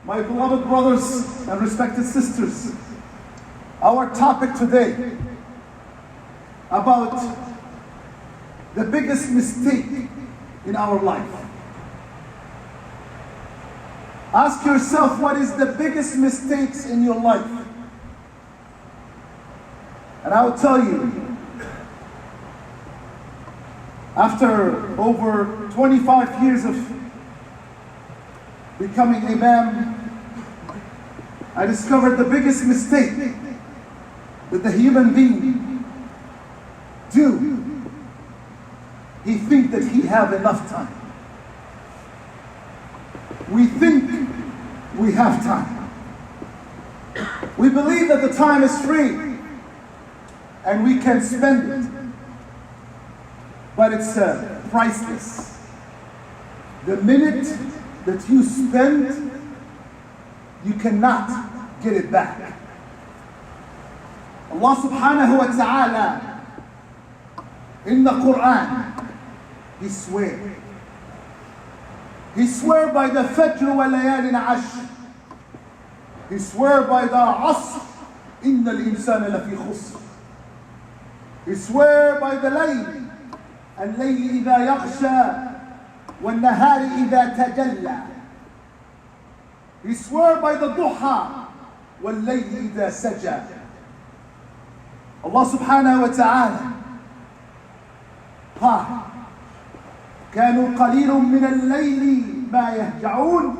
My beloved brothers and respected sisters, our topic today about the biggest mistake in our life. Ask yourself, what is the biggest mistakes in your life? And I will tell you, after over 25 years of becoming Imam, I discovered the biggest mistake that the human being do. He thinks that he have enough time. We think we have time. We believe that the time is free and we can spend it, but it's priceless. The minute that you spend, you cannot get it back. Allah subhanahu wa ta'ala in the Quran, He swears. He swears by the Fajr wa layalin ashr. He swears by the Asr, inna al-insana lafi khusr. He swears by the Layl, al-Layl idha yaghsha, wal-Nahari idha tajalla. He swears by the Duha, wal-Layl idha saja. Allah subhanahu wa ta'ala, كانوا قليل من الليل ما يهجعون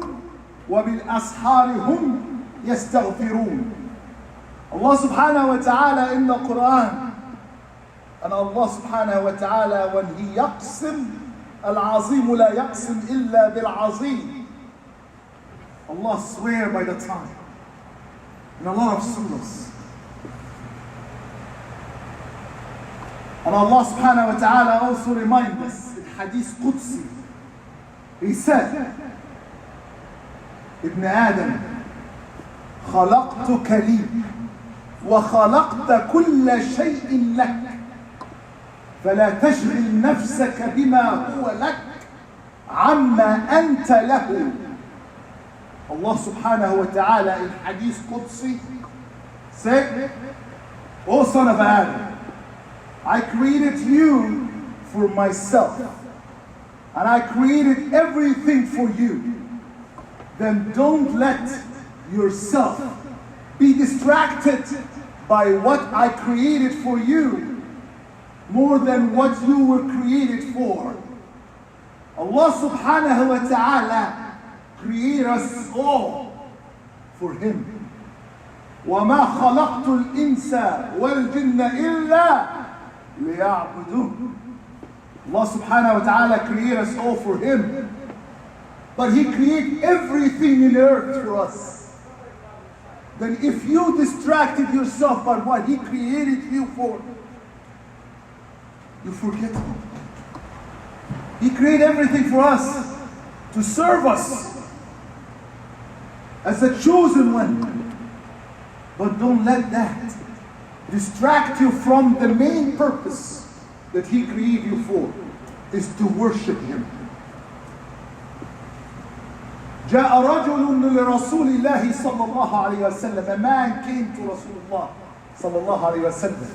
وبالأسحار هم يستغفرون. Allah subhanahu wa ta'ala in the Quran, and Allah subhanahu wa ta'ala when He يقسم العظيم لا يقسم إلا بالعظيم, Allah swear by the time in a lot of surahs. And Allah subhanahu wa ta'ala also reminds us in Hadith Qudsi. He said, Ibn Adam, خلقتك لي وخلقت كل شيء لك فلا تشغل نفسك بما هو لك عما أنت له. Allah subhanahu wa ta'ala in Hadith Qudsi said, O son of Adam, I created you for myself, and I created everything for you. Then don't let yourself be distracted by what I created for you more than what you were created for. Allah subhanahu wa ta'ala created us all for Him. وَمَا خَلَقْتُ الْإِنسَ وَالْجِنَّ إِلَّا لِيَعْبُدُونَ. Allah subhanahu wa ta'ala created us all for Him, but He created everything in earth for us. Then if you distracted yourself by what He created you for, you forget Him. He created everything for us to serve us as a chosen one, but don't let that distract you from the main purpose that He created you for, is to worship Him. جاء رجل لرسول الله صلى الله عليه وسلم. A man came to Rasulullah صلى الله عليه وسلم,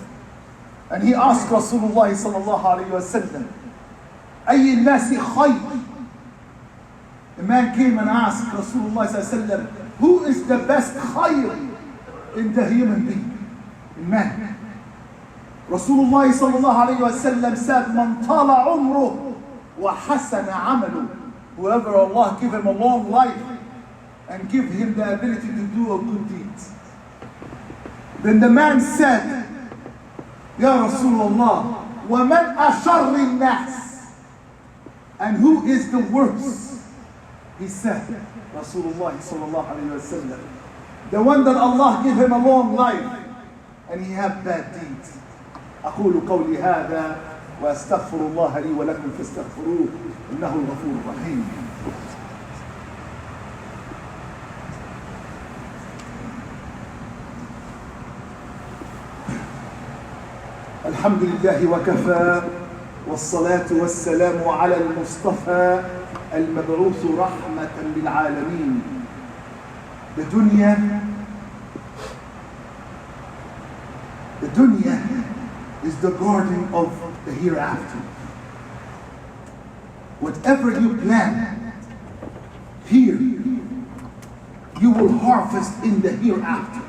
and he asked Rasulullah صلى الله عليه وسلم, أي الناس خير. A man came and asked Rasulullah صلى الله عليه وسلم, who is the best khayr in the human being, in man? Rasulullah صلى الله عليه وسلم said, من طال عمره وحسن عمله. Whoever Allah give him a long life and give him the ability to do a good deed. Then the man said, Ya Rasulullah, وَمَنْ أَشَرِّ النَّاسِ. And who is the worst? He said, Rasulullah sallallahu alayhi wa sallam, the one that Allah give him a long life and he have bad deeds. أقول قولي هذا وأستغفر الله لي ولكم فاستغفروه إنه الغفور الرحيم. الحمد لله وكفى والصلاة والسلام على المصطفى المبعوث رحمة للعالمين The dunya is the garden of the hereafter. Whatever you plant here, you will harvest in the hereafter.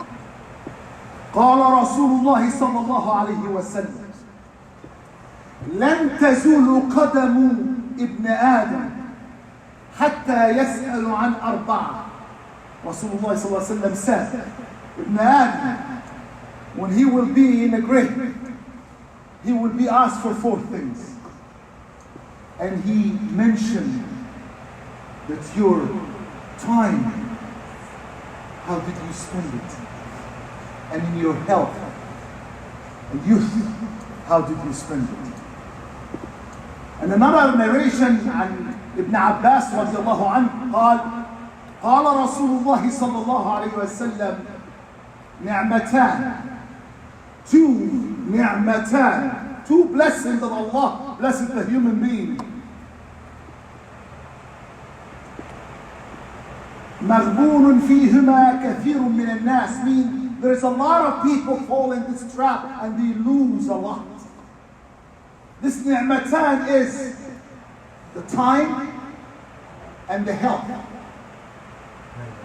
قال رسول الله صلى الله عليه وسلم لن تزول قدم ابن آدم حتى يسأل عن أربعة. Rasulullah صلى الله عليه وسلم said, Ibn Adam, when he will be in a grave, he will be asked for 4 things. And he mentioned that your time, how did you spend it? And in your health and youth, how did you spend it? And another narration عن ابن عباس رضي الله عنه قال رسول الله صلى الله عليه وسلم نعمتان, 2 نعمتان, 2 blessings that Allah blesses the human being. مغبون فيهما كثير من الناس, mean there is a lot of people fall in this trap and they lose a lot. This ni'matan is the time and the health.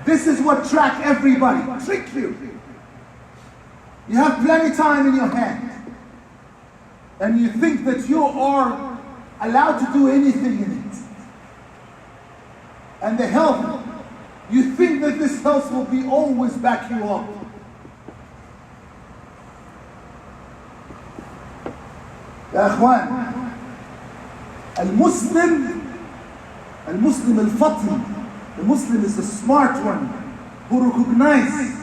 This is what trick you. You have plenty time in your hand and you think that you are allowed to do anything in it. And the health, you think that this health will be always back you up. يا اخوان, المسلم الفطن, the Muslim is the smart one who recognizes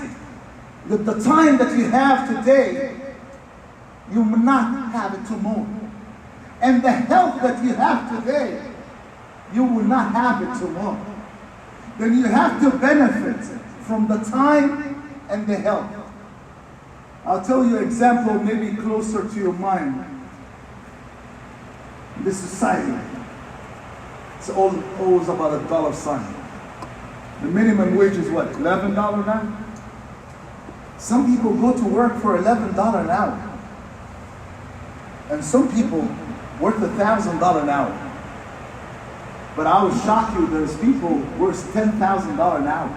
that the time that you have today, you will not have it tomorrow. And the health that you have today, you will not have it tomorrow. Then you have to benefit from the time and the health. I'll tell you an example maybe closer to your mind. This society, it's always about a dollar sign. The minimum wage is what, $11 an hour? Some people go to work for $11 an hour. And some people worth $1,000 an hour. But I will shock you, there's people worth $10,000 an hour.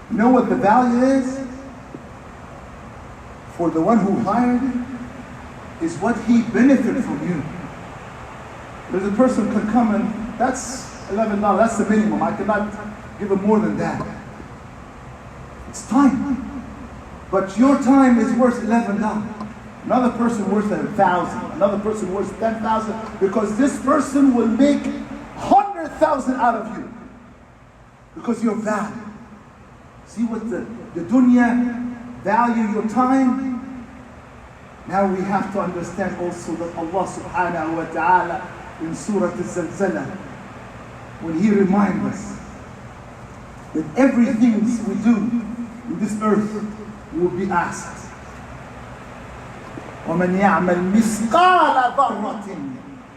You know what the value is? For the one who hired you, is what he benefited from you. There's a person can come and that's $11, that's the minimum. I cannot give him more than that. It's time. But your time is worth $11. Another person worth 1,000. Another person worth 10,000, because this person will make 100,000 out of you. Because you're valued. See what the dunya value your time. Now we have to understand also that Allah subhanahu wa ta'ala in Surah Al-Zalzalah, when He reminds us that everything we do in this earth will be asked. وَمَنْ يَعْمَلْ مِثْقَالَ ذَرَّةٍ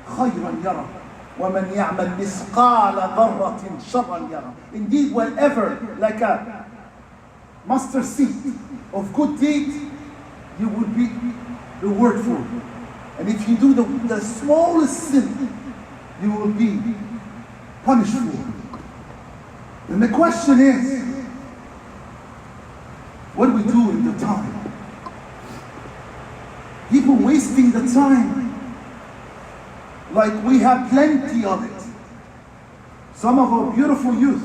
خَيْرًا يَرَهُ وَمَنْ يَعْمَلْ مِثْقَالَ ذَرَّةٍ شَرًّا يَرَهُ. Indeed, whatever, like a mustard seed of good deed, you will be rewarded for it. And if you do the smallest sin, you will be punished for it. And the question is, what do we do in the time? People wasting the time like we have plenty of it. Some of our beautiful youth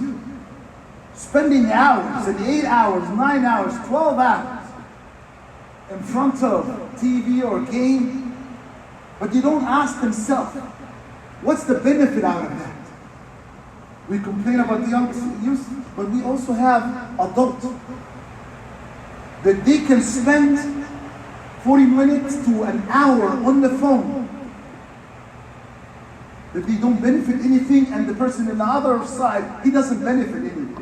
spending hours and 8 hours, 9 hours, 12 hours in front of TV or game, but you don't ask themselves, what's the benefit out of that? We complain about the young youth, but we also have adults that they can spend 40 minutes to an hour on the phone, that they don't benefit anything, and the person on the other side, he doesn't benefit anything.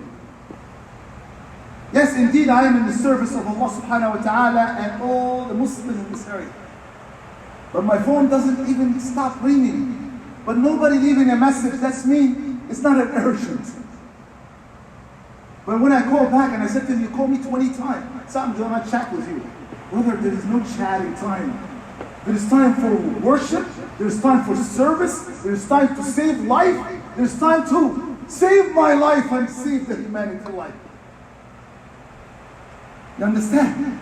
Yes, indeed, I am in the service of Allah subhanahu wa ta'ala and all the Muslims in this area. But my phone doesn't even stop ringing. But nobody leaving a message, that's me. It's not an urgent. But when I called back and I said to him, you called me 20 times. Something, do not chat with you. Brother, there is no chatting time. There is time for worship. There is time for service. There is time to save life. There is time to save my life and save the humanity life. You understand?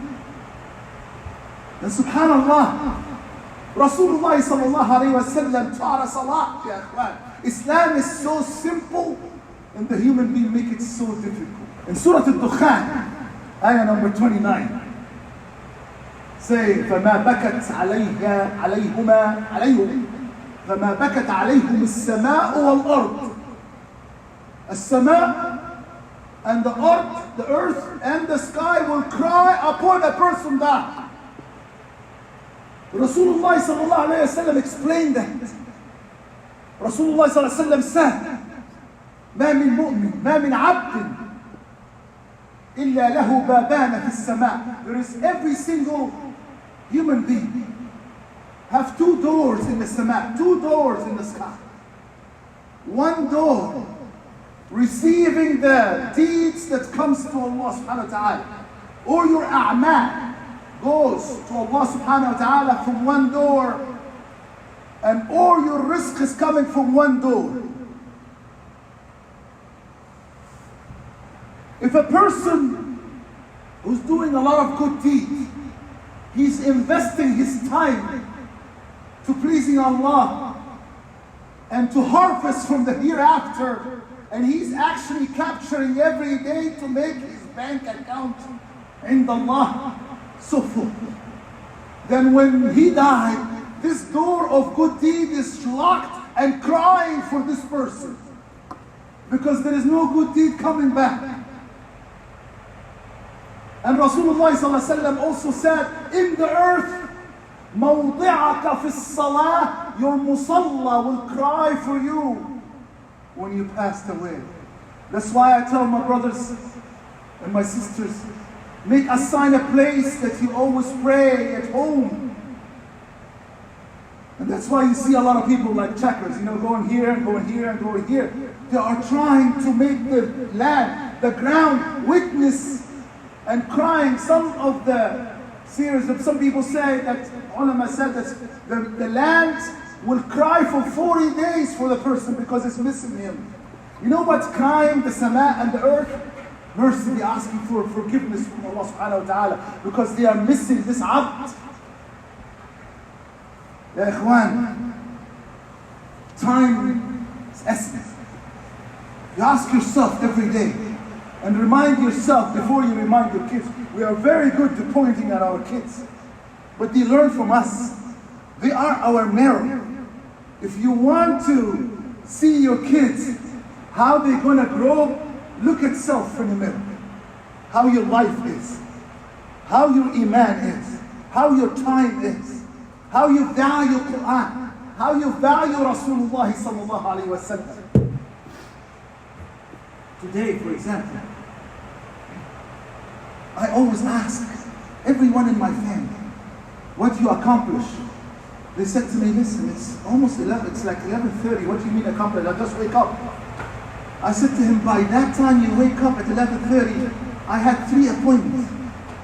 And subhanallah, Rasulullah sallallahu alayhi wa sallam taught us a lot, ya akhwan. Islam is so simple and the human being make it so difficult. In Surah Al-Dukhan, ayah number 29, say, فَمَا بَكَتْ فَمَا بَكَتْ عَلَيْهُمُ السَّمَاءُ وَالْأَرْضِ. السَّمَاء and the earth and the sky will cry upon a person that. Rasulullah sallallahu alayhi wa sallam explained that. Rasulullah sallallahu alayhi wa sallam said, ما من مؤمن ما من عبد إلا له بابان في السماء. There is every single human being have two doors in the sama, two doors in the sky. One door receiving the deeds that comes to Allah subhanahu wa ta'ala, or your a'mal goes to Allah subhanahu wa ta'ala from one door, and all your rizq is coming from one door. If a person who's doing a lot of good deeds, he's investing his time to pleasing Allah and to harvest from the hereafter, and he's actually capturing every day to make his bank account in Allah so full. Then when he died, this door of good deed is locked and crying for this person because there is no good deed coming back. And Rasulullah ﷺ also said, in the earth, مَوْضِعَكَ فِي الصَّلَاةِ, your musalla will cry for you when you passed away. That's why I tell my brothers and my sisters, assign a place that you always pray at home. And that's why you see a lot of people like checkers, going here and going here and going here. They are trying to make the land, the ground, witness and crying. Some of the series of some people say that, ulama said that the land will cry for 40 days for the person because it's missing him. You know what's crying? The sama and the earth? Mercy, they're asking for forgiveness from Allah subhanahu wa ta'ala because they are missing this abd. Ya ikhwan, time is essence. You ask yourself every day and remind yourself before you remind your kids. We are very good at pointing at our kids, but they learn from us. They are our mirror. If you want to see your kids, how they're going to grow, look at self in the mirror. How your life is, how your iman is, how your time is, how you value Quran, how you value Rasulullah sallallahu alayhi wa sallam. Today, for example, I always ask everyone in my family, what you accomplish? They said to me, listen, it's almost 11, it's like 11:30, what do you mean accomplish? I just wake up. I said to him, by that time you wake up at 11:30, I had 3 appointments.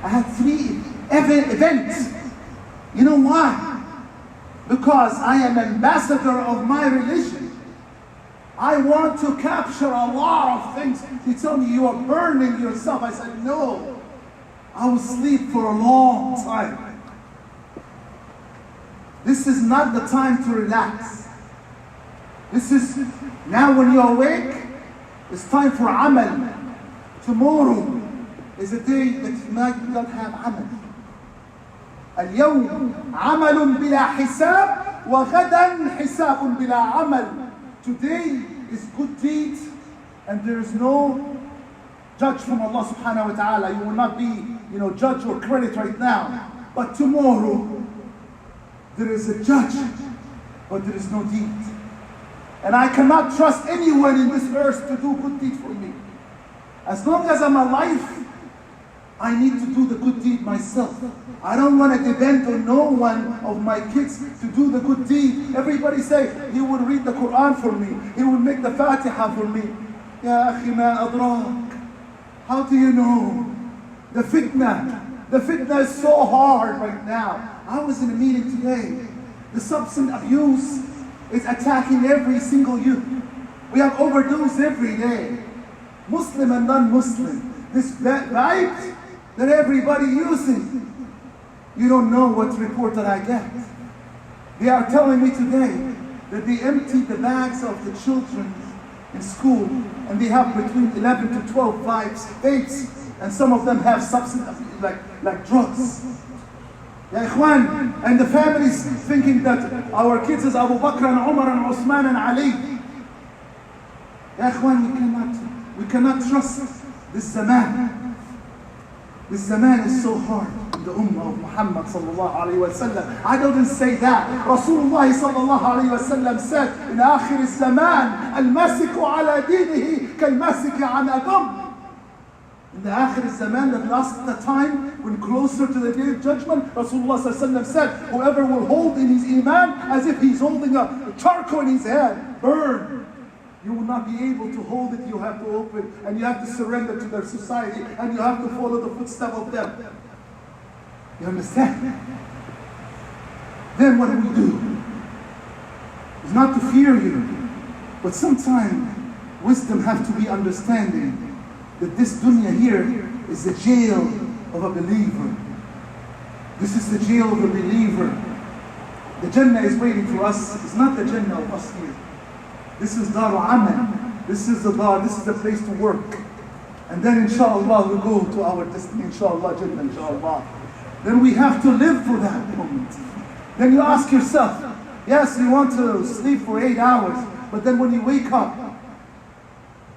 I had 3 events. You know why? Because I am ambassador of my religion. I want to capture a lot of things. He told me, you are burning yourself. I said, no. I will sleep for a long time. This is not the time to relax. This is, now when you're awake, it's time for amal. Tomorrow is a day that you might not have amal. اليوم عمل بلا حساب وغدا حساب بلا عمل. Today is good deeds and there is no judge from Allah subhanahu wa ta'ala. You will not be, judge or credit right now. But tomorrow, there is a judge, but there is no deed. And I cannot trust anyone in this earth to do good deed for me. As long as I'm alive, I need to do the good deed myself. I don't want to depend on no one of my kids to do the good deed. Everybody say, he will read the Quran for me. He will make the Fatiha for me. Ya akhi ma adrak. How do you know? The fitna is so hard right now. I was in a meeting today. The substance abuse is attacking every single youth. We have overdose every day. Muslim and non-Muslim. This vibes that everybody using. You don't know what report that I get. They are telling me today that they emptied the bags of the children in school and they have between 11 to 12 vapes, and some of them have substance like drugs. Ya Ikhwan, and the families thinking that our kids is Abu Bakr and Umar and Uthman and Ali. Ya Ikhwan, we cannot trust this zaman. This zaman is so hard in the ummah of Muhammad sallallahu alayhi wa sallam. I don't say that. Rasulullah sallallahu alayhi wa sallam said in آخر الزمان الماسك على دينه كالماسك على دم. In the آخر الزمان, the last the time when closer to the day of judgment, Rasulullah sallallahu alayhi wa sallam said, whoever will hold in his iman as if he's holding a charcoal in his hand, burn. You will not be able to hold it. You have to open and you have to surrender to their society and you have to follow the footsteps of them. You understand? Then what do? It's not to fear you, but sometimes wisdom has to be understanding that this dunya here is the jail of a believer. This is the jail of a believer. The Jannah is waiting for us. It's not the Jannah of us here. This is Dar Amal. This is the place to work. And then inshallah we'll go to our destiny, inshallah, Jannah, inshallah. Then we have to live for that moment. Then you ask yourself, yes, you want to sleep for 8 hours, but then when you wake up,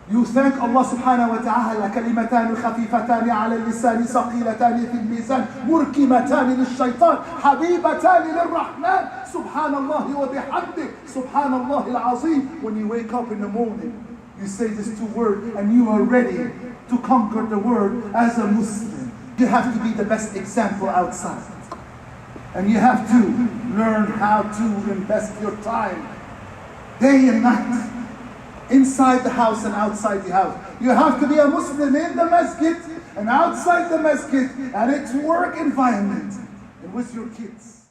you thank Allah subhanahu wa ta'ala. كلمتان خفيفتان على اللسان ثقيلتان في الميزان مركمتان للشيطان حبيبتان للرحمن سبحان الله وبحمده سبحان الله العظيم. When you wake up in the morning, you say these 2 words and you are ready to conquer the world as a Muslim. You have to be the best example outside. And you have to learn how to invest your time day and night. Inside the house and outside the house. You have to be a Muslim in the masjid and outside the masjid and its work environment and with your kids.